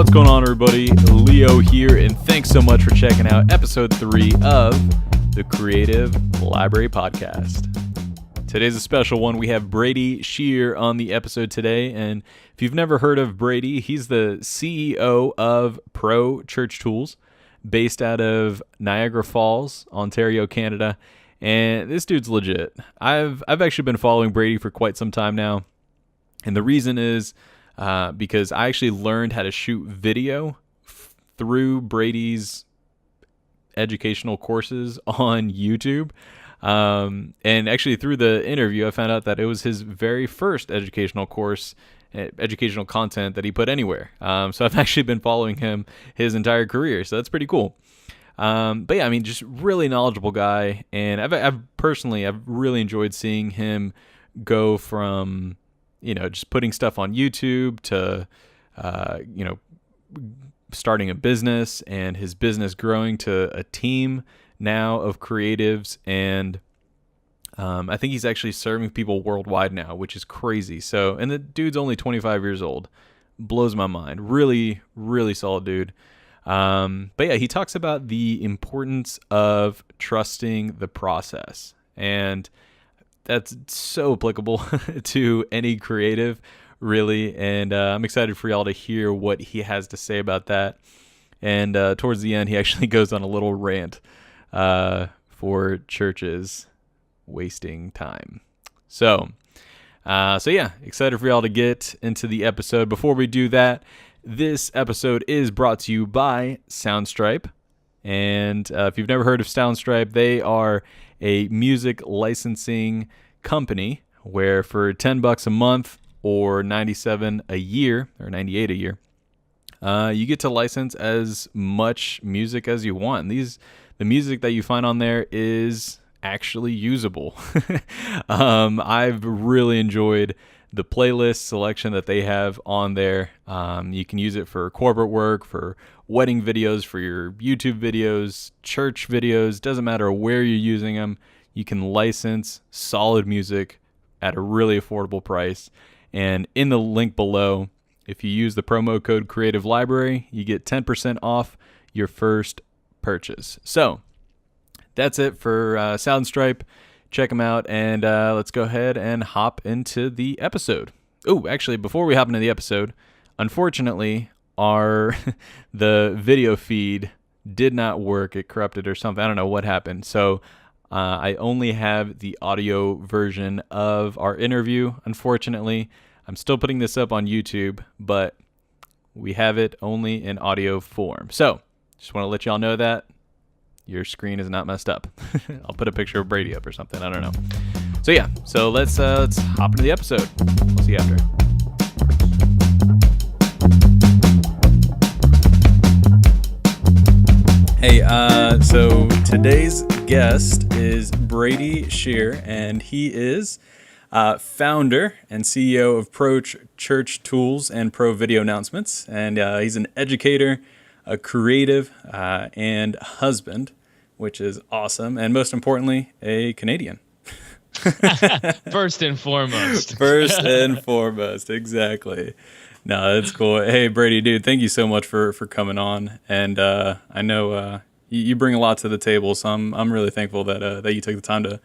What's going on, everybody? Leo here, and thanks so much for checking out episode 3 of the Creative Library Podcast. Today's a special one. We have Brady Shearer on the episode today, and if you've never heard of Brady, he's the CEO of Pro Church Tools, based out of Niagara Falls, Ontario, Canada, and this dude's legit. I've actually been following Brady for quite some time now, and the reason is because I actually learned how to shoot video through Brady's educational courses on YouTube. And actually through the interview, I found out that it was his very first educational course, educational content that he put anywhere. So I've actually been following him his entire career. So that's pretty cool. But yeah, I mean, just really knowledgeable guy. And I've really enjoyed seeing him go from, just putting stuff on YouTube to, starting a business and his business growing to a team now of creatives. And I think he's actually serving people worldwide now, which is crazy. So, and the dude's only 25 years old. Blows my mind. Really, really solid dude. But yeah, he talks about the importance of trusting the process. And that's so applicable to any creative, really. And I'm excited for y'all to hear what he has to say about that. And towards the end, he actually goes on a little rant for churches wasting time. So yeah, excited for y'all to get into the episode. Before we do that, this episode is brought to you by Soundstripe. And if you've never heard of Soundstripe, they are a music licensing company where for $10 a month or $97 a year or $98 a year, you get to license as much music as you want. And the music that you find on there is actually usable. I've really enjoyed the playlist selection that they have on there. You can use it for corporate work, for wedding videos, for your YouTube videos, church videos. Doesn't matter where you're using them. You can license solid music at a really affordable price. And in the link below, if you use the promo code Creative Library, you get 10% off your first purchase. So that's it for Soundstripe. Check them out, and let's go ahead and hop into the episode. Oh, actually, before we hop into the episode, unfortunately, the video feed did not work. It corrupted or something. I don't know what happened. So I only have the audio version of our interview, unfortunately. I'm still putting this up on YouTube, but we have it only in audio form. So just want to let y'all know that your screen is not messed up. I'll put a picture of Brady up or something. I don't know. So yeah, so let's hop into the episode. We'll see you after. Hey, so today's guest is Brady Shearer, and he is founder and CEO of Pro Church Tools and Pro Video Announcements. And he's an educator, a creative, and husband, which is awesome. And most importantly, a Canadian. First and foremost. First and foremost, exactly. No, that's cool. Hey, Brady, dude, thank you so much for coming on. And I know you bring a lot to the table, so I'm really thankful that you took the time to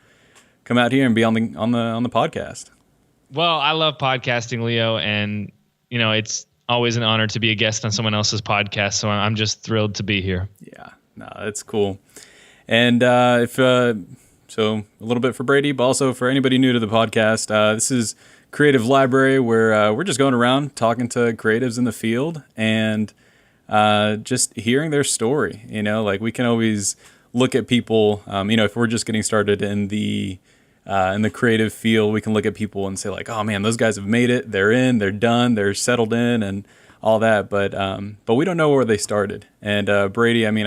come out here and be on the podcast. Well, I love podcasting, Leo, and it's always an honor to be a guest on someone else's podcast. So I'm just thrilled to be here. Yeah, no, that's cool. And so a little bit for Brady, but also for anybody new to the podcast, this is Creative Library, where we're just going around talking to creatives in the field and just hearing their story. Like we can always look at people. If we're just getting started in the creative field, we can look at people and say like, oh man, those guys have made it. They're done. They're settled in and all that. But we don't know where they started. And Brady, I mean,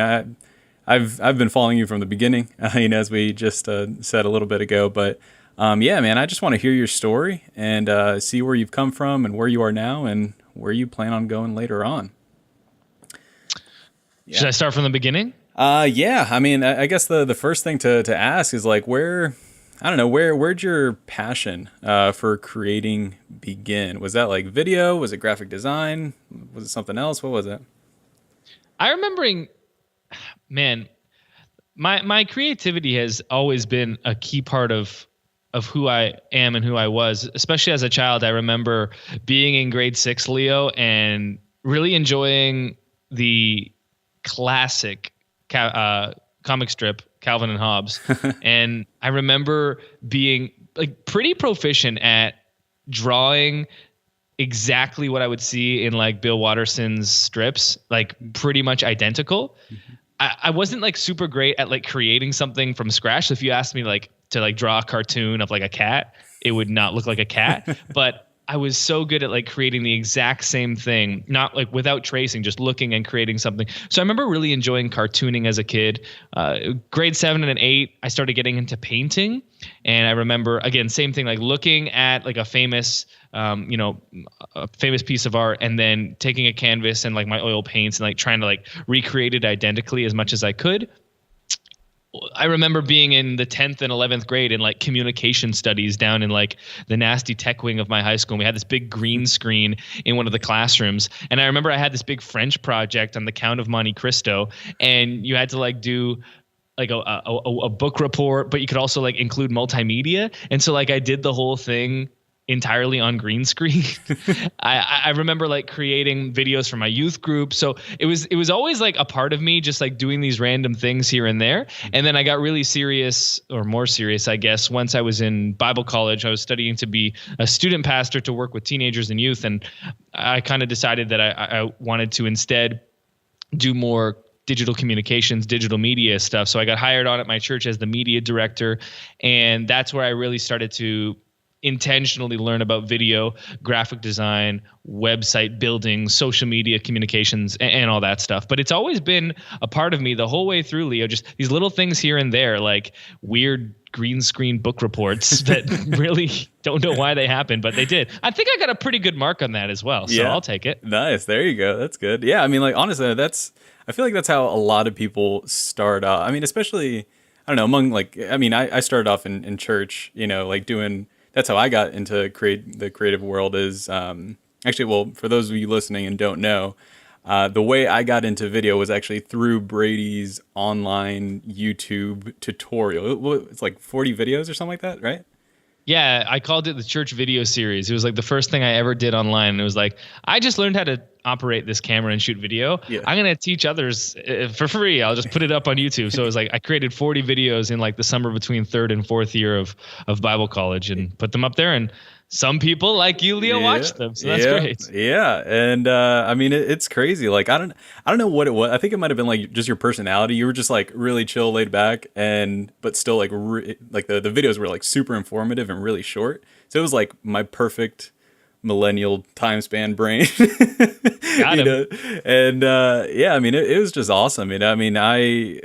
I've been following you from the beginning, as we just said a little bit ago. But yeah, man, I just want to hear your story and see where you've come from and where you are now and where you plan on going later on. Yeah. Should I start from the beginning? Yeah. I mean, I guess the first thing to ask is like, where I don't know, where'd your passion for creating begin? Was that like video? Was it graphic design? Was it something else? What was it? I remembering, man, my creativity has always been a key part of who I am and who I was, especially as a child. I remember being in grade 6, Leo, and really enjoying the classic comic strip Calvin and Hobbes. And I remember being like pretty proficient at drawing exactly what I would see in like Bill Watterson's strips, like pretty much identical. I wasn't like super great at like creating something from scratch. If you asked me like to like draw a cartoon of like a cat, it would not look like a cat. But I was so good at like creating the exact same thing, not like without tracing, just looking and creating something. So I remember really enjoying cartooning as a kid. Grade 7 and 8, I started getting into painting. And I remember, again, same thing, like looking at like a famous piece of art, and then taking a canvas and like my oil paints and like trying to like recreate it identically as much as I could. I remember being in the 10th and 11th grade in like communication studies down in like the nasty tech wing of my high school. And we had this big green screen in one of the classrooms. And I remember I had this big French project on the Count of Monte Cristo, and you had to like do like a book report, but you could also like include multimedia. And so like I did the whole thing entirely on green screen. I remember like creating videos for my youth group. So it was always like a part of me, just like doing these random things here and there. And then I got really serious, or more serious, I guess, once I was in Bible college. I was studying to be a student pastor to work with teenagers and youth. And I kind of decided that I wanted to instead do more digital communications, digital media stuff. So I got hired on at my church as the media director. And that's where I really started to intentionally learn about video, graphic design, website building, social media communications, and all that stuff. But it's always been a part of me the whole way through, Leo, just these little things here and there, like weird green screen book reports that really don't know why they happen, but they did. I think I got a pretty good mark on that as well. So yeah. I'll take it. Nice. There you go. That's good. Yeah. I mean, like, honestly, I feel like that's how a lot of people start off. I mean, especially, I don't know, among like, I mean, I started off in church, like doing, that's how I got into the creative world is actually, well, for those of you listening and don't know, the way I got into video was actually through Brady's online YouTube tutorial. It's like 40 videos or something like that, right? Yeah, I called it the church video series. It was like the first thing I ever did online. And it was like, I just learned how to operate this camera and shoot video. Yeah. I'm going to teach others for free. I'll just put it up on YouTube. So it was like, I created 40 videos in like the summer between 3rd and 4th year of Bible college and put them up there. And some people like you, Leo, watched them. So that's great. Yeah. And I mean, it's crazy. Like, I don't know what it was. I think it might've been like just your personality. You were just like really chill, laid back, but still like, like the videos were like super informative and really short. So it was like my perfect millennial time span brain. Got him. And yeah, I mean, it was just awesome. I mean, I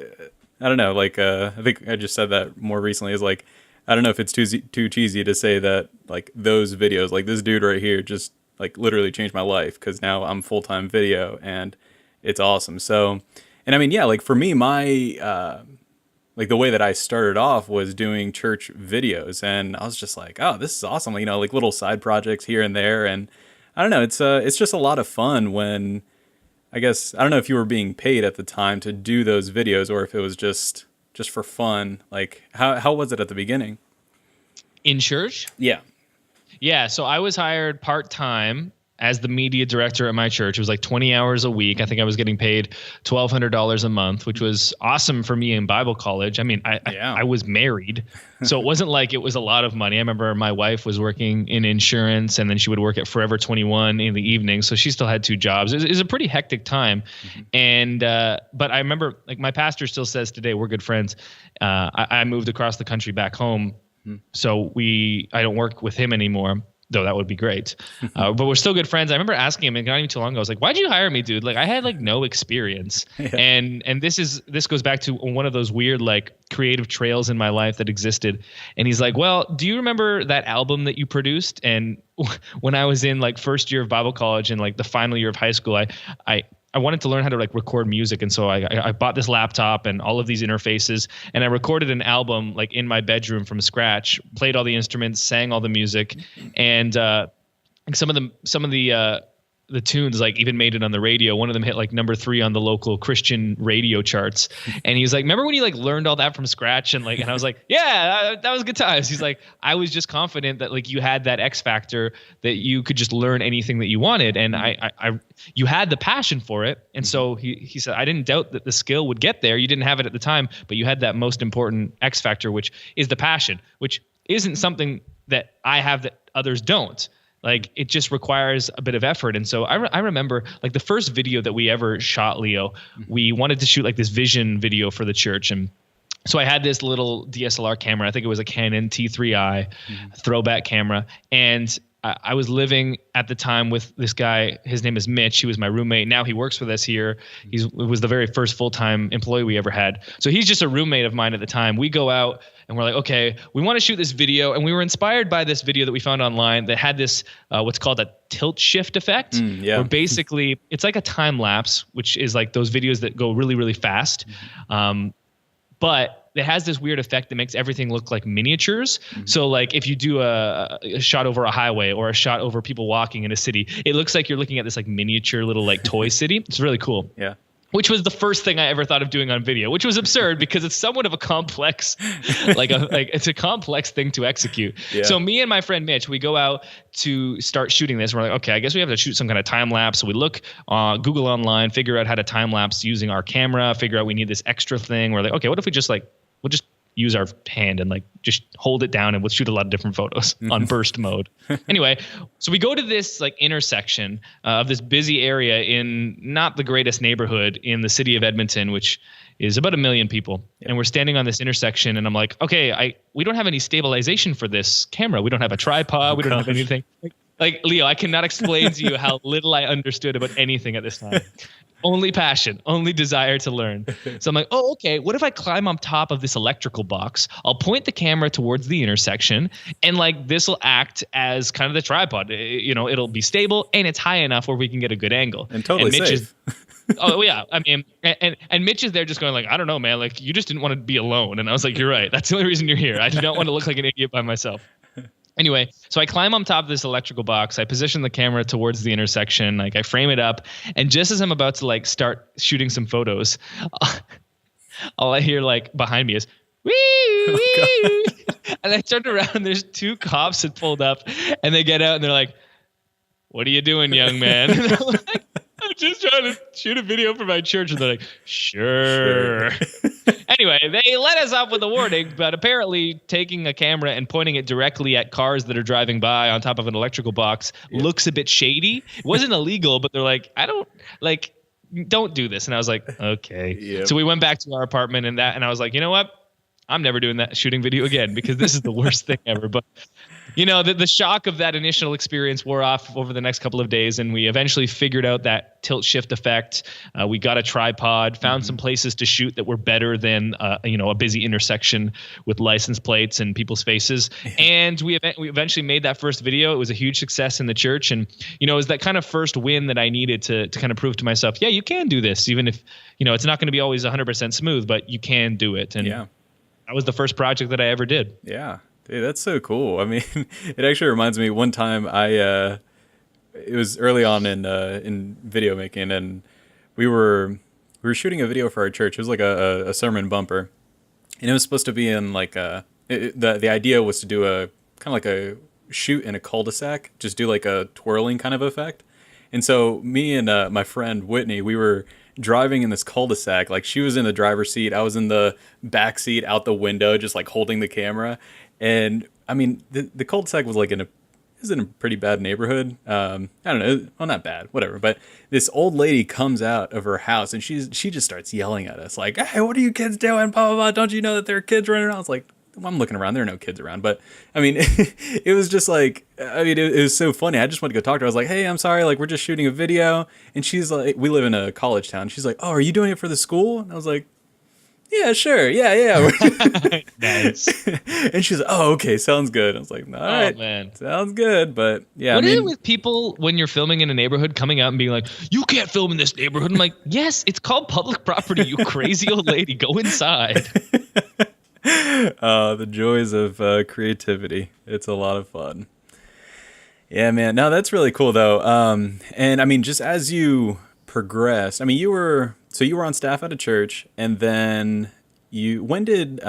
don't know, like I think I just said that more recently, is like, I don't know if it's too cheesy to say that like those videos, like this dude right here, just like literally changed my life, because now I'm full-time video and it's awesome. So, and I mean, yeah, like for me, my like the way that I started off was doing church videos, and I was just like, oh, this is awesome. Like little side projects here and there. And I don't know, it's just a lot of fun when, I guess, I don't know if you were being paid at the time to do those videos or if it was just for fun. Like how was it at the beginning? In church? Yeah. Yeah. So I was hired part-time as the media director at my church. It was like 20 hours a week. I think I was getting paid $1,200 a month, which was awesome for me in Bible college. I mean, I was married, so it wasn't like it was a lot of money. I remember my wife was working in insurance, and then she would work at Forever 21 in the evening. So she still had 2 jobs. It was a pretty hectic time. Mm-hmm. And, but I remember, like, my pastor still says today, we're good friends. I moved across the country back home. Mm-hmm. So I don't work with him anymore, though that would be great. But we're still good friends. I remember asking him, and not even too long ago, I was like, why'd you hire me, dude? Like, I had like no experience. Yeah. And this goes back to one of those weird like creative trails in my life that existed. And he's like, well, do you remember that album that you produced? And when I was in like first year of Bible college and like the final year of high school, I I wanted to learn how to like record music. And so I bought this laptop and all of these interfaces, and I recorded an album like in my bedroom from scratch, played all the instruments, sang all the music. And some of the tunes like even made it on the radio. One of them hit like number 3 on the local Christian radio charts. And he's like, remember when you like learned all that from scratch? And I was like, yeah, that was good times. He's like, I was just confident that like you had that X factor that you could just learn anything that you wanted. And you had the passion for it. And so he said, I didn't doubt that the skill would get there. You didn't have it at the time, but you had that most important X factor, which is the passion, which isn't something that I have that others don't. Like it just requires a bit of effort. And so I remember like the first video that we ever shot, Leo, we wanted to shoot like this vision video for the church. And so I had this little DSLR camera. I think it was a Canon T3i throwback camera. And I was living at the time with this guy. His name is Mitch. He was my roommate. Now he works with us here. He was the very first full-time employee we ever had. So he's just a roommate of mine at the time. We go out and we're like, okay, we want to shoot this video. And we were inspired by this video that we found online that had this, what's called a tilt shift effect. Where basically it's like a time lapse, which is like those videos that go really, really fast. But it has this weird effect that makes everything look like miniatures. So like if you do a shot over a highway or a shot over people walking in a city, it looks like you're looking at this like miniature little like toy city. It's really cool. Yeah. Which was the first thing I ever thought of doing on video, which was absurd because it's somewhat of a complex, it's a complex thing to execute. Yeah. So me and my friend Mitch, we go out to start shooting this. We're like, okay, I guess we have to shoot some kind of time lapse. So we look, Google online, figure out how to time lapse using our camera, figure out we need this extra thing. We're like, okay, what if we just we'll just use our hand and like just hold it down and we'll shoot a lot of different photos on burst mode. Anyway, so we go to this like intersection of this busy area in not the greatest neighborhood in the city of Edmonton, which is about 1 million people. Yeah. And we're standing on this intersection and I'm like, okay, we don't have any stabilization for this camera. We don't have a tripod. We don't have anything. Like Leo, I cannot explain to you how little I understood about anything at this time. Only passion, only desire to learn. So I'm like, oh, okay, what if I climb on top of this electrical box? I'll point the camera towards the intersection and like this will act as kind of the tripod. It'll be stable and it's high enough where we can get a good angle. And totally safe. Oh yeah, I mean, and Mitch is there just going like, I don't know, man, like you just didn't want to be alone. And I was like, you're right. That's the only reason you're here. I do not want to look like an idiot by myself. Anyway, so I climb on top of this electrical box. I position the camera towards the intersection. Like I frame it up. And just as I'm about to like start shooting some photos, all I hear like behind me is, wee, wee. And I turn around and there's 2 cops that pulled up and they get out and they're like, what are you doing, young man? And I'm like, I'm just trying to shoot a video for my church. And they're like, sure. Anyway, they let us off with a warning, but apparently taking a camera and pointing it directly at cars that are driving by on top of an electrical box looks a bit shady. It wasn't illegal, but they're like, don't do this. And I was like, okay. Yep. So we went back to our apartment and I was like, you know what? I'm never doing that shooting video again because this is the worst thing ever. But the shock of that initial experience wore off over the next couple of days, and we eventually figured out that tilt shift effect. We got a tripod, found some places to shoot that were better than a busy intersection with license plates and people's faces. And we eventually made that first video. It was a huge success in the church, and it was that kind of first win that I needed to kind of prove to myself, yeah, you can do this, even if it's not going to be always 100% smooth, but you can do it. And that was the first project that I ever did. Yeah. Dude, that's so cool. I mean, it actually reminds me one time it was early on in video making, and we were shooting a video for our church. It was like a sermon bumper, and it was supposed to be in like the idea was to do a kind of like a shoot in a cul-de-sac, just do like a twirling kind of effect. And so me and my friend Whitney, we were driving in this cul-de-sac. Like she was in the driver's seat, I was in the back seat out the window, just like holding the camera. And I mean, the cul-de-sac was like in a pretty bad neighborhood. I don't know, well, not bad, whatever. But this old lady comes out of her house and she just starts yelling at us like, "Hey, what are you kids doing? Blah blah blah! Don't you know that there are kids running around?" I was like, well, I'm looking around, there are no kids around. But I mean, it was just like, I mean, it was so funny. I just wanted to go talk to her. I was like, "Hey, I'm sorry, like we're just shooting a video." And she's like, we live in a college town. She's like, "Oh, are you doing it for the school?" And I was like, yeah, sure. Yeah, yeah. Nice. And she's like, oh, okay, sounds good. I was like, all Oh right, man. sounds good. But yeah, I What is it mean, with people when you're filming in a neighborhood coming out and being like, "You can't film in this neighborhood"? I'm like, "Yes, it's called public property, you crazy old lady. Go inside." the joys of creativity. It's a lot of fun. Yeah, man. No, that's really cool though. And I mean, just as you progressed, I mean, you were on staff at a church, and then when did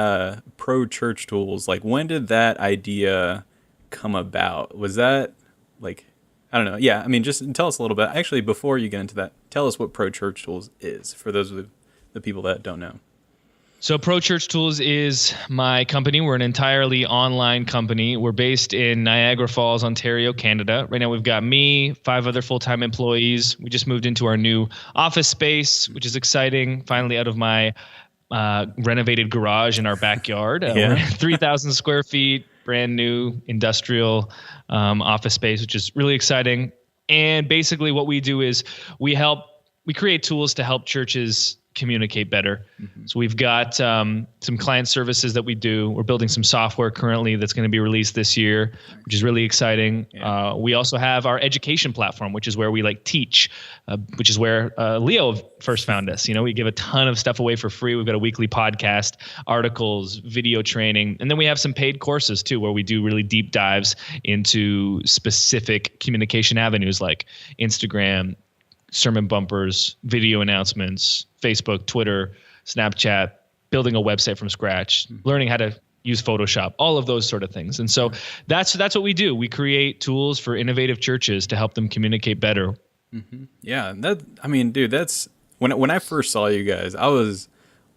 Pro Church Tools, like, when did that idea come about? Was that like, I don't know. Yeah, I mean, just tell us a little bit. Actually, before you get into that, tell us what Pro Church Tools is for those of the people that don't know. So Pro Church Tools is my company. We're an entirely online company. We're based in Niagara Falls, Ontario, Canada. Right now we've got me, 5 other full-time employees. We just moved into our new office space, which is exciting. Finally out of my renovated garage in our backyard. We're 3,000 square feet, brand new industrial office space, which is really exciting. And basically what we do is we create tools to help churches communicate better. Mm-hmm. So we've got some client services that we do. We're building some software currently that's going to be released this year, which is really exciting. Yeah. We also have our education platform, which is where we teach, which is where Leo first found us. We give a ton of stuff away for free. We've got a weekly podcast, articles, video training, and then we have some paid courses too, where we do really deep dives into specific communication avenues like Instagram, sermon bumpers, video announcements, Facebook, Twitter, Snapchat, building a website from scratch, learning how to use Photoshop, all of those sort of things. And so that's what we do. We create tools for innovative churches to help them communicate better. Mm-hmm. Yeah, that's when I first saw you guys, I was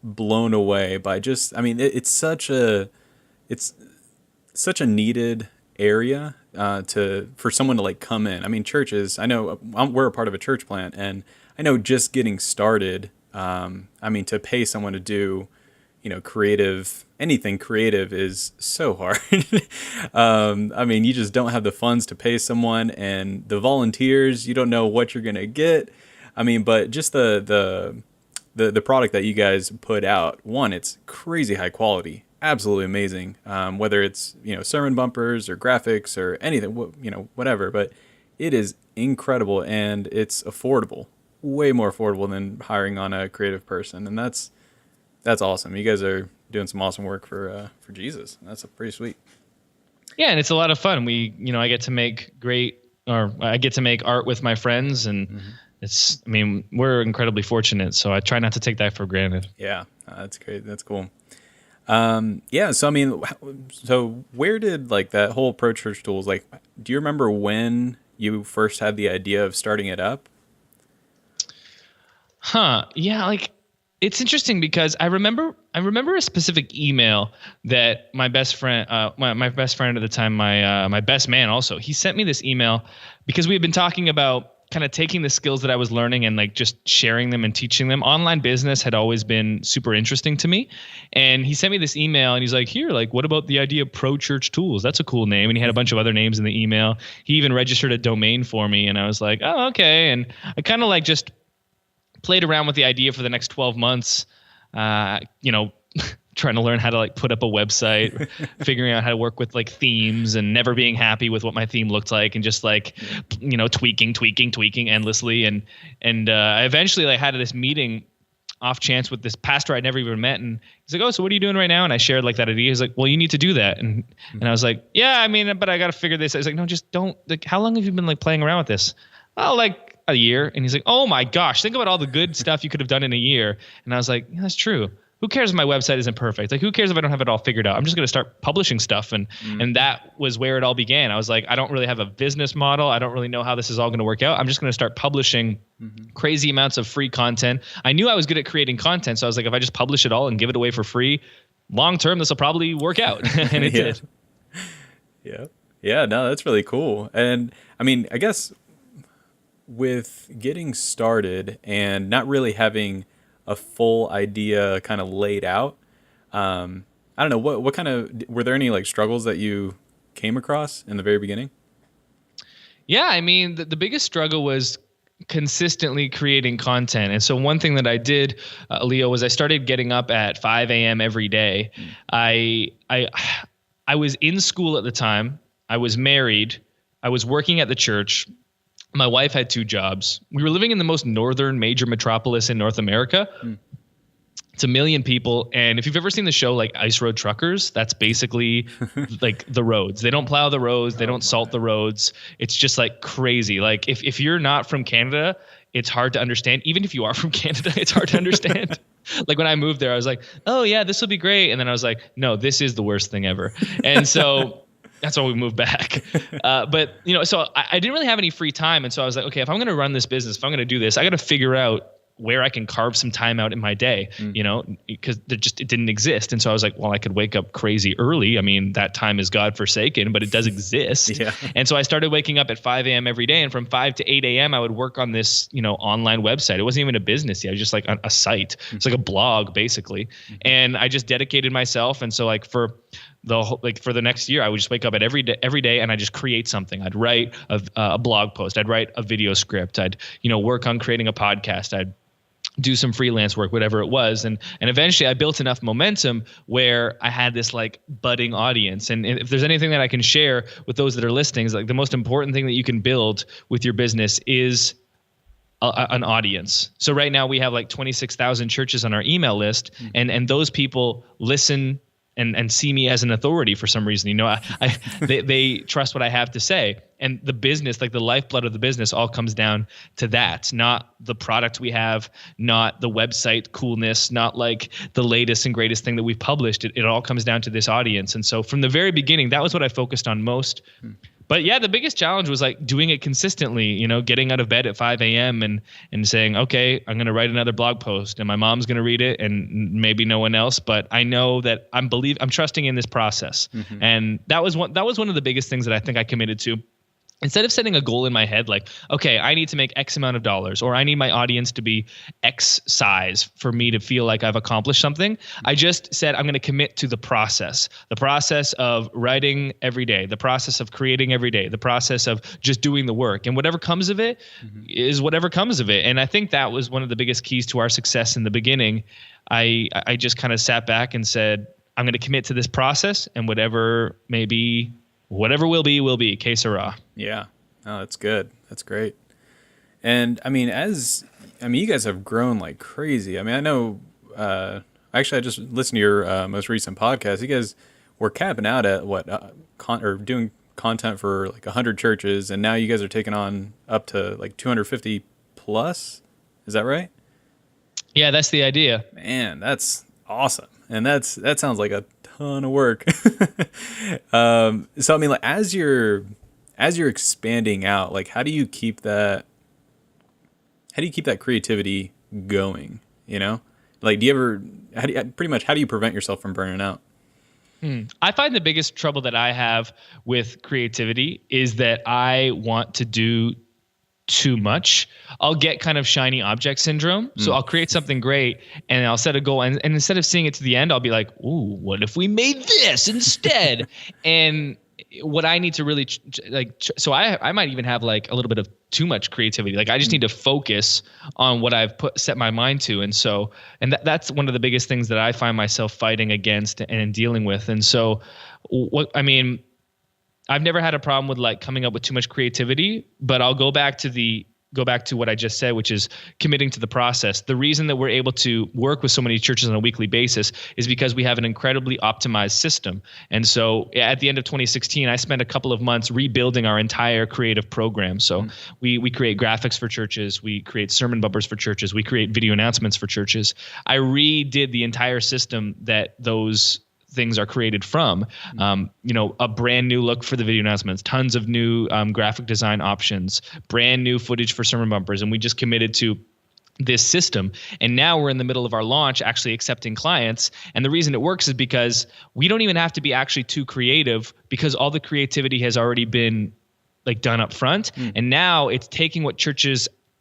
blown away by it's such a needed area for someone to come in. I mean, churches, I know we're a part of a church plant, and I know just getting started, to pay someone to do, anything creative is so hard. You just don't have the funds to pay someone, and the volunteers, you don't know what you're going to get. But just the product that you guys put out, one, it's crazy high quality. Absolutely amazing. Whether it's, sermon bumpers or graphics or anything, whatever, but it is incredible, and it's affordable, way more affordable than hiring on a creative person. And that's awesome. You guys are doing some awesome work for Jesus. That's pretty sweet. Yeah. And it's a lot of fun. I get to make I get to make art with my friends, and we're incredibly fortunate. So I try not to take that for granted. Yeah. That's great. That's cool. So where did that whole Pro Church Tools, do you remember when you first had the idea of starting it up? Yeah, it's interesting because I remember a specific email that my best friend, my best friend at the time, my best man also, he sent me this email because we had been talking about kind of taking the skills that I was learning and just sharing them and teaching them. Online business had always been super interesting to me. And he sent me this email and he's like, here, what about the idea of Pro Church Tools? That's a cool name. And he had a bunch of other names in the email. He even registered a domain for me. And I was like, oh, okay. And I kind of just played around with the idea for the next 12 months, trying to learn how to put up a website, figuring out how to work with themes, and never being happy with what my theme looked like, and just tweaking endlessly. And I eventually had this meeting off chance with this pastor I'd never even met, and he's like, oh, so what are you doing right now? And I shared that idea. He's like, well, you need to do that. And I was like, yeah, but I got to figure this. I was like, no, just don't. How long have you been playing around with this? Oh, a year. And he's like, oh my gosh, think about all the good stuff you could have done in a year. And I was like, yeah, that's true. Who cares if my website isn't perfect? Who cares if I don't have it all figured out? I'm just going to start publishing stuff. And that was where it all began. I was like, I don't really have a business model. I don't really know how this is all going to work out. I'm just going to start publishing crazy amounts of free content. I knew I was good at creating content. So I was like, if I just publish it all and give it away for free, long term, this will probably work out. And it did. Yeah. Yeah. No, that's really cool. And I guess with getting started and not really having a full idea kind of laid out, I don't know, what kind of, were there any struggles that you came across in the very beginning? Yeah, the biggest struggle was consistently creating content. And so one thing that I did, Leo, was I started getting up at 5 a.m. every day. I was in school at the time. I was married. I was working at the church. My wife had 2 jobs. We were living in the most northern major metropolis in North America. It's 1 million people. And if you've ever seen the show like Ice Road Truckers, that's basically like the roads. They don't plow the roads. They don't salt the roads. It's just like crazy. Like if you're not from Canada, it's hard to understand. Even if you are from Canada, it's hard to understand. Like when I moved there, I was like, oh yeah, this will be great. And then I was like, no, this is the worst thing ever. And so that's why we moved back. But so I didn't really have any free time. And so I was like, okay, if I'm going to run this business, if I'm going to do this, I got to figure out where I can carve some time out in my day, because it didn't exist. And so I was like, well, I could wake up crazy early. I mean, that time is God forsaken, but it does exist. Yeah. And so I started waking up at 5 a.m. every day. And from 5 to 8 a.m., I would work on this, online website. It wasn't even a business yet. It was just like a site. It's like a blog basically. And I just dedicated myself. And so like for the next year, I would just wake up at every day and I just create something. I'd write a blog post. I'd write a video script. I'd, work on creating a podcast. I'd do some freelance work, whatever it was. And eventually I built enough momentum where I had this like budding audience. And if there's anything that I can share with those that are listening, is like the most important thing that you can build with your business is an audience. So right now we have like 26,000 churches on our email list, and those people listen and see me as an authority for some reason. They trust what I have to say. And the business, like the lifeblood of the business, all comes down to that, not the product we have, not the website coolness, not like the latest and greatest thing that we've published. It all comes down to this audience. And so from the very beginning, that was what I focused on most. But yeah, the biggest challenge was like doing it consistently, getting out of bed at 5 a.m. and saying, okay, I'm going to write another blog post and my mom's going to read it and maybe no one else. But I know that I'm trusting in this process. And that was one of the biggest things that I think I committed to. Instead of setting a goal in my head, like, okay, I need to make X amount of dollars, or I need my audience to be X size for me to feel like I've accomplished something, I just said, I'm going to commit to the process of writing every day, the process of creating every day, the process of just doing the work, and whatever comes of it is whatever comes of it. And I think that was one of the biggest keys to our success in the beginning. I just kind of sat back and said, I'm going to commit to this process, and whatever will be, que sera. Yeah. Oh, that's good. That's great. And I mean, you guys have grown like crazy. I mean, I know, actually I just listened to your most recent podcast. You guys were capping out at doing content for like 100 churches. And now you guys are taking on up to like 250 plus. Is that right? Yeah, that's the idea. Man, that's awesome. And that sounds like a ton of work. So I mean, like as you're expanding out, like how do you keep that creativity going? Like how do you prevent yourself from burning out? I find the biggest trouble that I have with creativity is that I want to do too much. I'll get kind of shiny object syndrome. So I'll create something great and I'll set a goal. And instead of seeing it to the end, I'll be like, ooh, what if we made this instead? And what I need to really so I might even have like a little bit of too much creativity. Like I just need to focus on what I've set my mind to. And so, that's one of the biggest things that I find myself fighting against and dealing with. And so I've never had a problem with like coming up with too much creativity, but I'll go back to what I just said, which is committing to the process. The reason that we're able to work with so many churches on a weekly basis is because we have an incredibly optimized system. And so at the end of 2016, I spent a couple of months rebuilding our entire creative program. So we create graphics for churches. We create sermon bumpers for churches. We create video announcements for churches. I redid the entire system that those things are created from, a brand new look for the video announcements, tons of new graphic design options, brand new footage for sermon bumpers. And we just committed to this system. And now we're in the middle of our launch, actually accepting clients. And the reason it works is because we don't even have to be actually too creative, because all the creativity has already been like done up front. And now it's taking what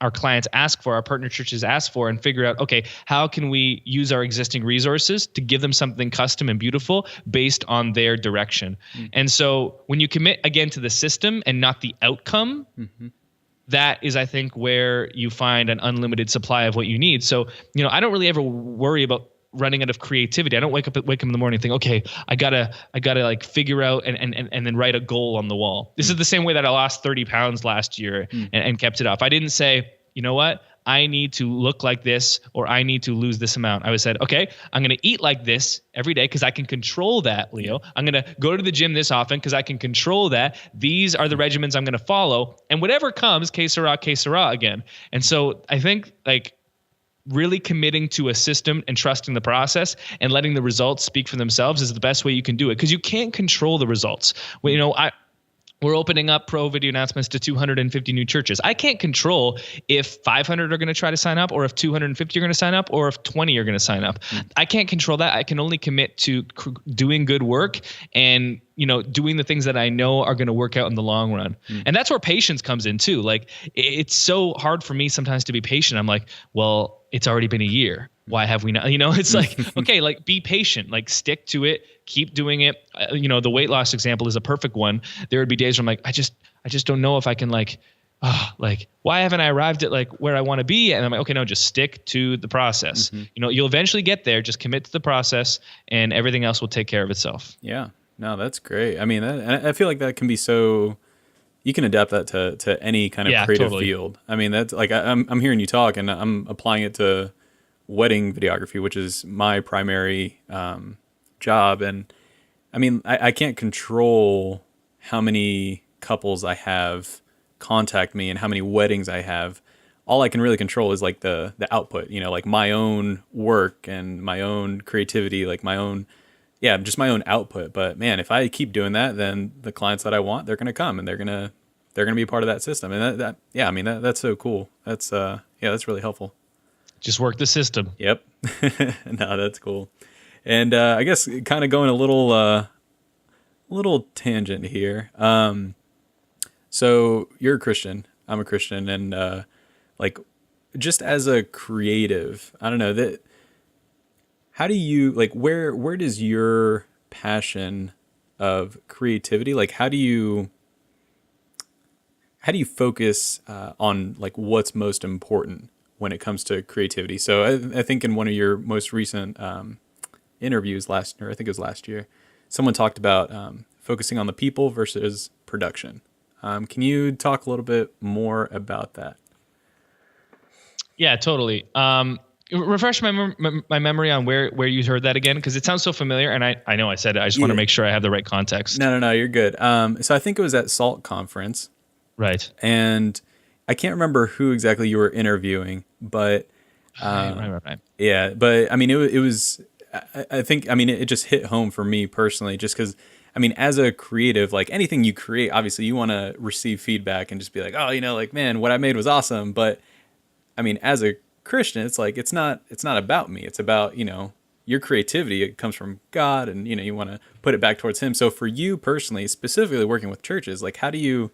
our clients ask for, our partner churches ask for, and figure out, okay, how can we use our existing resources to give them something custom and beautiful based on their direction? And so when you commit again to the system and not the outcome, that is, I think, where you find an unlimited supply of what you need. So, I don't really ever worry about running out of creativity. I don't wake up in the morning and think, okay, I gotta like figure out and then write a goal on the wall. This is the same way that I lost 30 pounds last year and kept it off. I didn't say, you know what? I need to look like this, or I need to lose this amount. I said, okay, I'm going to eat like this every day because I can control that, Leo. I'm going to go to the gym this often because I can control that. These are the regimens I'm going to follow. And whatever comes, que sera again. And so I think like really committing to a system and trusting the process and letting the results speak for themselves is the best way you can do it, because you can't control the results. Well, we're opening up pro video announcements to 250 new churches. I can't control if 500 are going to try to sign up, or if 250 are going to sign up, or if 20 are going to sign up. I can't control that. I can only commit to doing good work and, doing the things that I know are going to work out in the long run. And that's where patience comes in too. Like, it's so hard for me sometimes to be patient. I'm like, well, it's already been a year. Why have we not? It's like, okay, like be patient, like stick to it, keep doing it. The weight loss example is a perfect one. There would be days where I'm like, I just don't know if I can why haven't I arrived at like where I want to be? And I'm like, okay, no, just stick to the process. You'll eventually get there. Just commit to the process and everything else will take care of itself. Yeah, no, that's great. I mean, I feel like that can be so, you can adapt that to any kind of creative field. I mean, that's like, I'm hearing you talk and I'm applying it to wedding videography, which is my primary job. And I mean, I can't control how many couples I have contact me and how many weddings I have. All I can really control is like the output, like my own work and my own creativity, like just my own output. But man, if I keep doing that, then the clients that I want, they're going to come and they're going to be a part of that system. And that's so cool. That's that's really helpful. Just work the system. Yep. No, that's cool. And I guess kind of going a little tangent here. So you're a Christian. I'm a Christian, and like just as a creative, I don't know, how do you like where does your passion of creativity, like how do you focus on like what's most important when it comes to creativity? So I think in one of your most recent interviews I think it was last year, someone talked about focusing on the people versus production. Can you talk a little bit more about that? Yeah, totally. Refresh my memory on where you heard that again, because it sounds so familiar, and I know I said it. I just want to make sure I have the right context. No, you're good. So I think it was at SALT conference. Right. And I can't remember who exactly you were interviewing, but right. Yeah, but I mean, it was, I think, I mean, it just hit home for me personally, just because, I mean, as a creative, like anything you create, obviously you want to receive feedback and just be like, oh, like, man, what I made was awesome. But I mean, as a Christian, it's like, it's not about me. It's about, your creativity. It comes from God, and, you want to put it back towards him. So for you personally, specifically working with churches, like how do you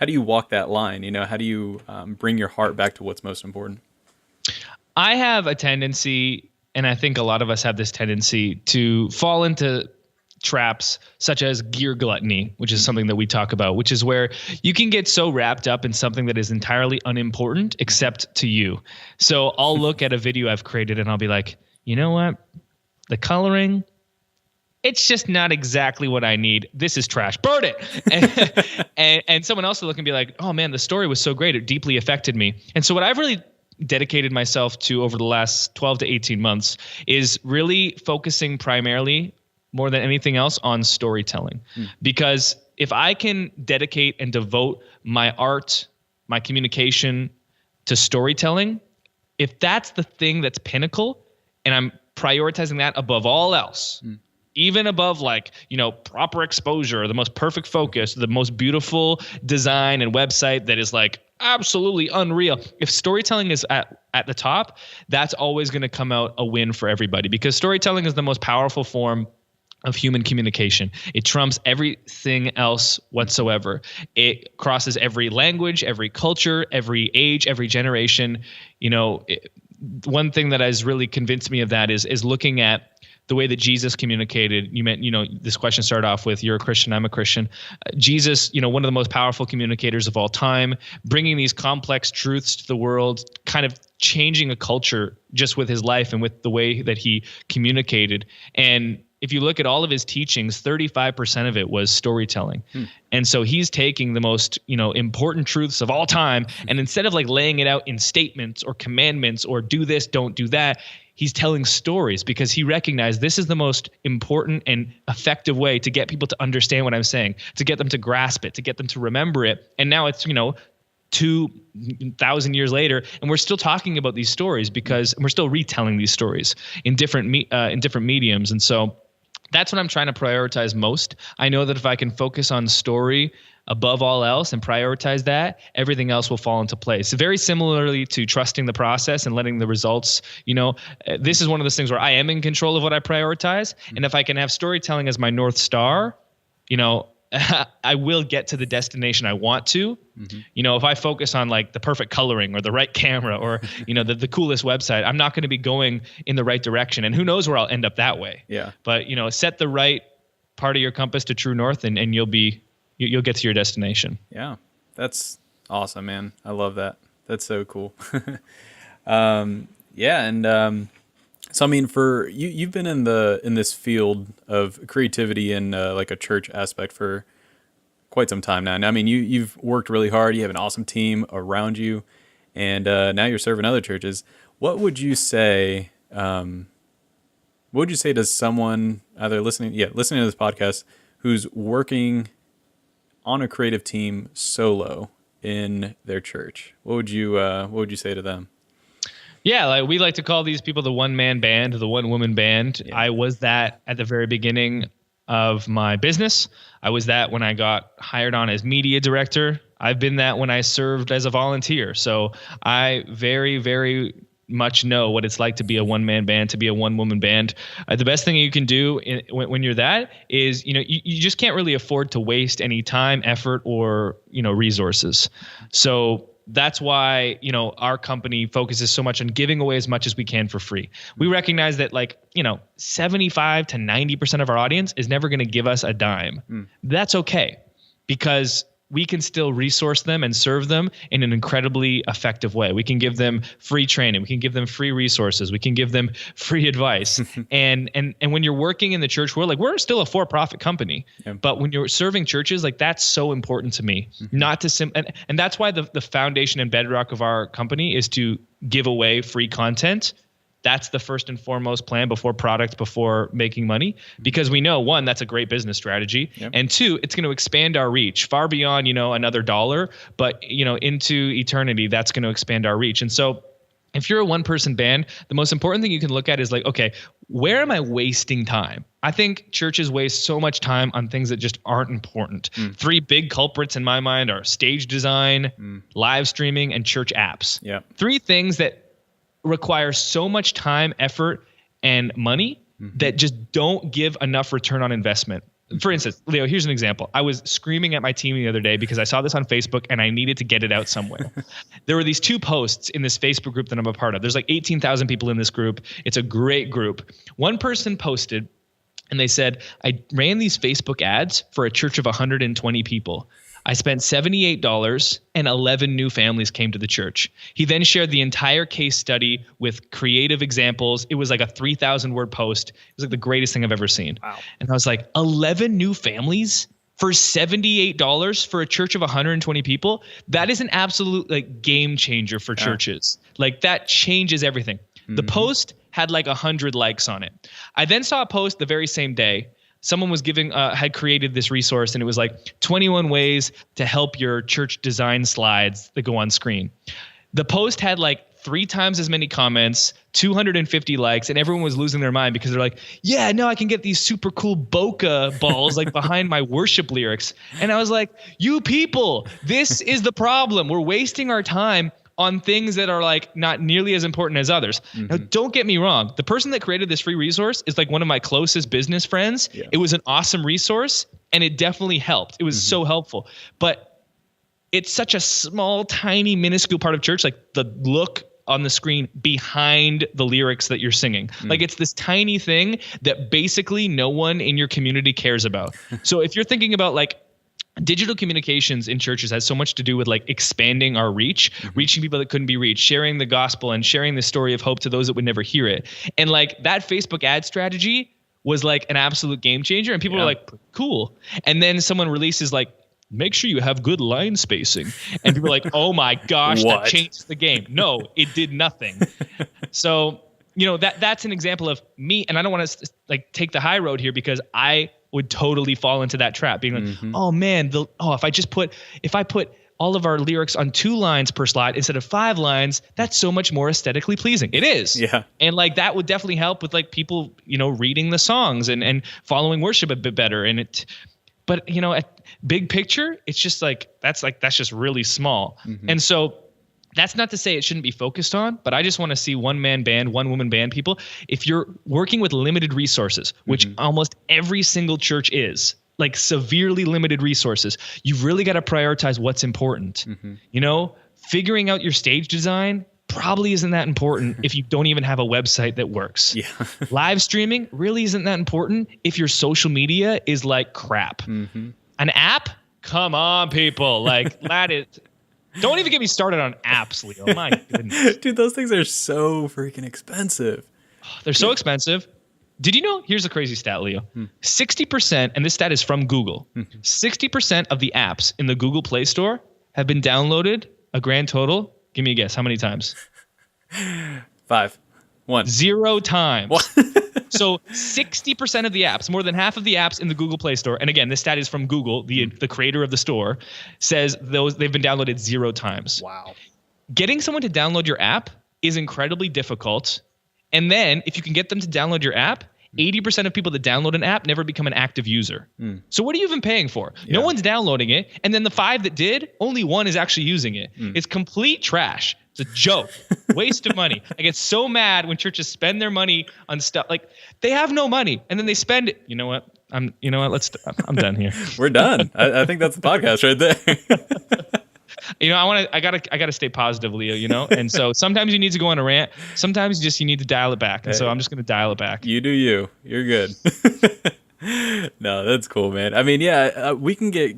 walk that line? How do you bring your heart back to what's most important? I have a tendency, and I think a lot of us have this tendency, to fall into traps such as gear gluttony, which is something that we talk about, which is where you can get so wrapped up in something that is entirely unimportant except to you. So I'll look at a video I've created and I'll be like, you know what? The coloring, it's just not exactly what I need. This is trash. Burn it. And someone else will look and be like, oh man, the story was so great. It deeply affected me. And so what I've really dedicated myself to over the last 12 to 18 months is really focusing primarily, more than anything else, on storytelling. Because if I can dedicate and devote my art, my communication to storytelling, if that's the thing that's pinnacle and I'm prioritizing that above all else, even above proper exposure, the most perfect focus, the most beautiful design and website that is like absolutely unreal. If storytelling is at the top, that's always going to come out a win for everybody, because storytelling is the most powerful form of human communication. It trumps everything else whatsoever. It crosses every language, every culture, every age, every generation. One thing that has really convinced me of that is looking at the way that Jesus communicated. You meant, this question started off with, you're a Christian, I'm a Christian. Jesus, one of the most powerful communicators of all time, bringing these complex truths to the world, kind of changing a culture just with his life and with the way that he communicated. And if you look at all of his teachings, 35% of it was storytelling. And so he's taking the most, important truths of all time, and instead of like laying it out in statements or commandments or do this, don't do that, he's telling stories, because he recognized this is the most important and effective way to get people to understand what I'm saying, to get them to grasp it, to get them to remember it. And now it's, 2,000 years later, and we're still talking about these stories because we're still retelling these stories in different mediums. And so that's what I'm trying to prioritize most. I know that if I can focus on story above all else and prioritize that, everything else will fall into place. Very similarly to trusting the process and letting the results, this is one of those things where I am in control of what I prioritize. And if I can have storytelling as my North Star, I will get to the destination I want to. If I focus on like the perfect coloring or the right camera or, the coolest website, I'm not going to be going in the right direction. And who knows where I'll end up that way. Yeah. But, set the right part of your compass to true north, and you'll get to your destination. Yeah. That's awesome, man. I love that. That's so cool. Yeah. And, so I mean, for you've been in this field of creativity and like a church aspect for quite some time now. And I mean, you've worked really hard. You have an awesome team around you, and now you're serving other churches. What would you say? What would you say to someone either listening to this podcast who's working on a creative team solo in their church? What would you say to them? Yeah, like we like to call these people the one-man band, the one-woman band. Yeah. I was that at the very beginning of my business. I was that when I got hired on as media director. I've been that when I served as a volunteer. So I very, very much know what it's like to be a one-man band, to be a one-woman band. The best thing you can do when you're that is, you just can't really afford to waste any time, effort, or, resources. So that's why, our company focuses so much on giving away as much as we can for free. We recognize that 75 to 90% of our audience is never going to give us a dime. That's okay, because we can still resource them and serve them in an incredibly effective way. We can give them free training. We can give them free resources. We can give them free advice. and when you're working in the church world, we're still a for-profit company, but when you're serving churches, that's so important to me. Not to and that's why the foundation and bedrock of our company is to give away free content. That's the first and foremost plan before product, before making money, because we know, one, that's a great business strategy. And two, it's going to expand our reach far beyond, another dollar, but, into eternity, that's going to expand our reach. And so if you're a one-person band, the most important thing you can look at is okay, where am I wasting time? I think churches waste so much time on things that just aren't important. 3 big culprits in my mind are stage design, live streaming, and church apps. 3 things that require so much time, effort, and money that just don't give enough return on investment. For instance, Leo, here's an example. I was screaming at my team the other day because I saw this on Facebook and I needed to get it out somewhere. There were these 2 posts in this Facebook group that I'm a part of. There's 18,000 people in this group. It's a great group. One person posted and they said, I ran these Facebook ads for a church of 120 people. I spent $78 and 11 new families came to the church. He then shared the entire case study with creative examples. It was like a 3,000 word post. It was the greatest thing I've ever seen. Wow. And I was like, 11 new families for $78 for a church of 120 people? That is an absolute game changer for churches. That changes everything. The post had 100 likes on it. I then saw a post the very same day. Someone was had created this resource, and it was 21 ways to help your church design slides that go on screen. The post had 3 times as many comments, 250 likes, and everyone was losing their mind because they're yeah, no, I can get these super cool bokeh balls behind my worship lyrics. And I was you people, this is the problem. We're wasting our time on things that are not nearly as important as others. Now, don't get me wrong. The person that created this free resource is one of my closest business friends. It was an awesome resource and it definitely helped. It was so helpful, but it's such a small, tiny, minuscule part of church. The look on the screen behind the lyrics that you're singing. Like it's this tiny thing that basically no one in your community cares about. So if you're thinking about like digital communications in churches has so much to do with like expanding our reach, reaching people that couldn't be reached, sharing the gospel and sharing the story of hope to those that would never hear it. And like that Facebook ad strategy was like an absolute game changer. And people were like, cool. And then someone releases like, make sure you have good line spacing. And people are like, oh my gosh, that changed the game. No, it did nothing. So, you know, that's an example of me. And I don't want to like take the high road here because I would totally fall into that trap being like, oh man, if I put all of our lyrics on 2 lines per slide instead of 5 lines, that's so much more aesthetically pleasing. It is. Yeah. And like that would definitely help with like people, you know, reading the songs and following worship a bit better. But you know, at big picture, it's just like that's just really small. And so that's not to say it shouldn't be focused on, but I just want to see one-man band, one-woman band people. If you're working with limited resources, which almost every single church is, like severely limited resources, you've really got to prioritize what's important. You know, figuring out your stage design probably isn't that important if you don't even have a website that works. Live streaming really isn't that important if your social media is like crap. An app? Come on, people. Like that is... Don't even get me started on apps, Leo. My goodness. Dude, those things are so freaking expensive. They're so expensive. Did you know? Here's a crazy stat, Leo. 60%, and this stat is from Google, 60% of the apps in the Google Play Store have been downloaded a grand total. Give me a guess. How many times? 5. 1. 0 times. What? So 60% of the apps, more than half of the apps in the Google Play Store, and again, this stat is from Google, the creator of the store, says they've been downloaded 0 times. Wow. Getting someone to download your app is incredibly difficult. And then if you can get them to download your app, 80% of people that download an app never become an active user. So what are you even paying for? No one's downloading it. And then the 5 that did, only 1 is actually using it. It's complete trash. It's a joke. Waste of money. I get so mad when churches spend their money on stuff like they have no money and then they spend it. You know what? I'm done here. We're done. I think that's the podcast right there. You know, I gotta stay positive, Leo, you know? And so sometimes you need to go on a rant. Sometimes you need to dial it back. And so I'm just going to dial it back. You do you. You're good. No, that's cool, man. I mean, yeah, we can get,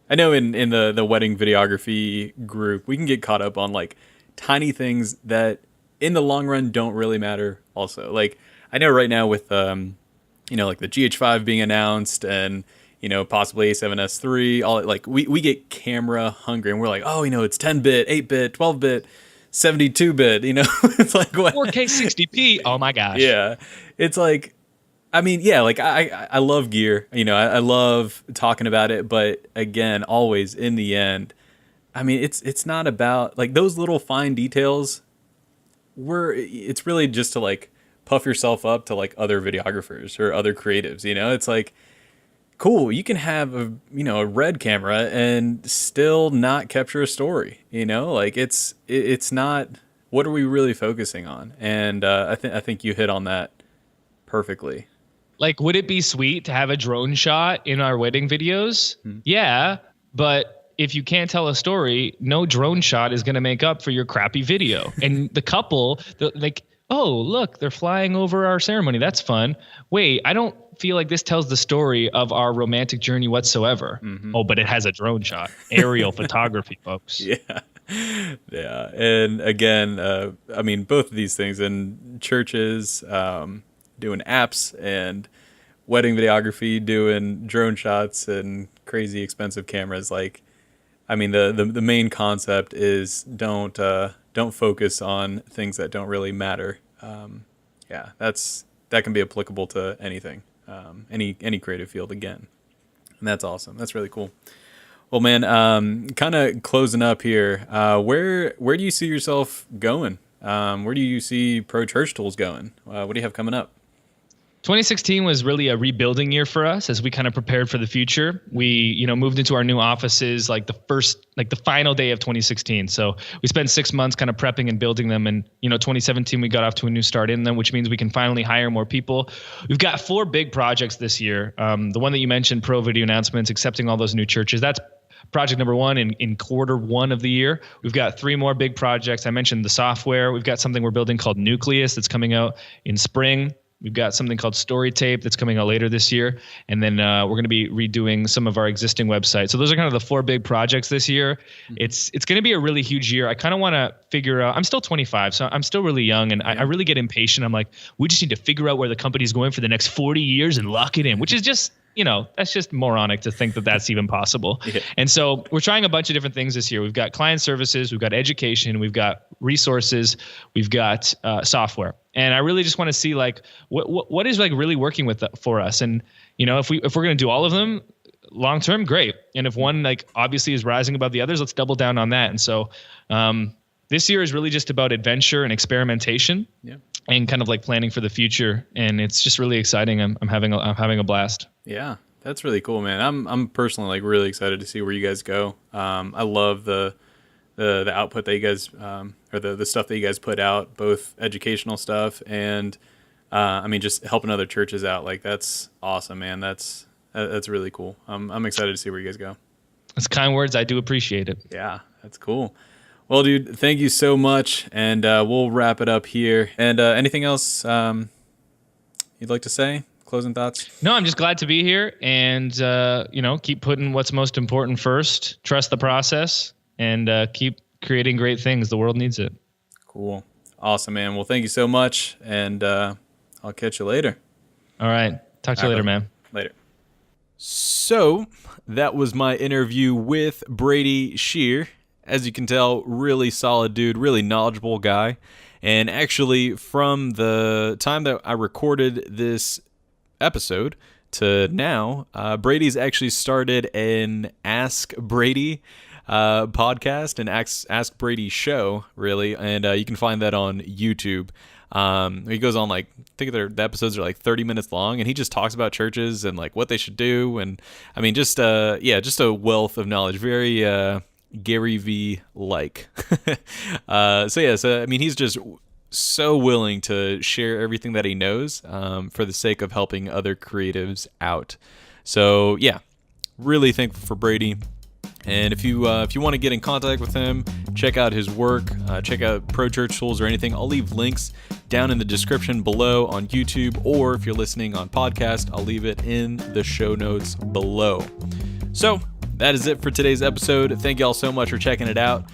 I know in the wedding videography group, we can get caught up on like tiny things that in the long run don't really matter also. Like I know right now with, you know, like the GH5 being announced and, you know, possibly A7S III, all like we get camera hungry and we're like, oh, you know, it's 10-bit, 8-bit, 12-bit, 72-bit, you know, it's like what? 4K 60p. Oh my gosh. Yeah. It's like, I mean, yeah, like I love gear, you know, I love talking about it, but again, always in the end, I mean, it's not about like those little fine details it's really just to like puff yourself up to like other videographers or other creatives, you know, it's like, cool, you can have a red camera and still not capture a story, you know, like it's not, what are we really focusing on? And I think you hit on that perfectly. Like, would it be sweet to have a drone shot in our wedding videos? Yeah, but if you can't tell a story, no drone shot is going to make up for your crappy video. And the couple, like, oh, look, they're flying over our ceremony. That's fun. Wait, I don't feel like this tells the story of our romantic journey whatsoever. Oh, but it has a drone shot. Aerial photography, folks. Yeah. Yeah. And again, I mean, both of these things in churches, doing apps and wedding videography, doing drone shots and crazy expensive cameras. Like, I mean, the main concept is don't focus on things that don't really matter. Yeah, that can be applicable to anything, any creative field again. And that's awesome. That's really cool. Well, man, kind of closing up here, where do you see yourself going? Where do you see Pro Church Tools going? What do you have coming up? 2016 was really a rebuilding year for us as we kind of prepared for the future. We, moved into our new offices like the final day of 2016. So we spent 6 months kind of prepping and building them. And, 2017, we got off to a new start in them, which means we can finally hire more people. We've got 4 big projects this year. The one that you mentioned, Pro Video Announcements, accepting all those new churches, that's project number one in quarter one of the year. We've got 3 more big projects. I mentioned the software. We've got something we're building called Nucleus that's coming out in spring. We've got something called Story Tape that's coming out later this year. And then we're going to be redoing some of our existing websites. So those are kind of the 4 big projects this year. It's going to be a really huge year. I kind of want to figure out, I'm still 25, so I'm still really young. And I really get impatient. I'm like, we just need to figure out where the company's going for the next 40 years and lock it in, which is just, that's just moronic to think that that's even possible. Yeah. And so we're trying a bunch of different things this year. We've got client services, we've got education, we've got resources, we've got software. And I really just want to see like what is like really working for us. And if we're going to do all of them long term, great. And if one like obviously is rising above the others, let's double down on that. And so this year is really just about adventure and experimentation. Yeah. And kind of like planning for the future, and it's just really exciting. I'm having a blast. Yeah, that's really cool, man. I'm personally like really excited to see where you guys go. I love the output that you guys or the stuff that you guys put out, both educational stuff and just helping other churches out. Like that's awesome, man. That's really cool. I'm excited to see where you guys go. That's kind words. I do appreciate it. Yeah, that's cool. Well, dude, thank you so much, and we'll wrap it up here. And anything else you'd like to say? Closing thoughts? No, I'm just glad to be here, and keep putting what's most important first. Trust the process, and keep creating great things. The world needs it. Cool, awesome, man. Well, thank you so much, and I'll catch you later. All right, talk to you later, man. Later. So that was my interview with Brady Shearer. As you can tell, really solid dude, really knowledgeable guy. And actually, from the time that I recorded this episode to now, Brady's actually started an Ask Brady podcast, an Ask Brady show, really. And you can find that on YouTube. He goes on like, I think the episodes are like 30 minutes long, and he just talks about churches and like what they should do. And just a wealth of knowledge. Very, Gary V like. He's just so willing to share everything that he knows for the sake of helping other creatives out. So yeah, really thankful for Brady. And if you want to get in contact with him, check out his work, check out Pro Church Tools or anything. I'll leave links down in the description below on YouTube, or if you're listening on podcast, I'll leave it in the show notes below. So that is it for today's episode. Thank you all so much for checking it out.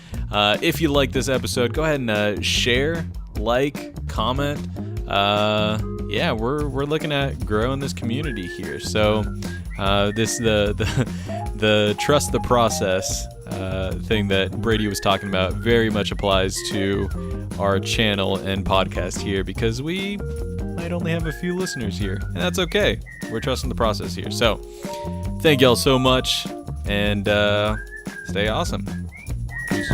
If you like this episode, go ahead and share, like, comment. We're looking at growing this community here. So the trust the process thing that Brady was talking about very much applies to our channel and podcast here, because we might only have a few listeners here, and that's okay. We're trusting the process here. So thank y'all so much. And stay awesome. Peace.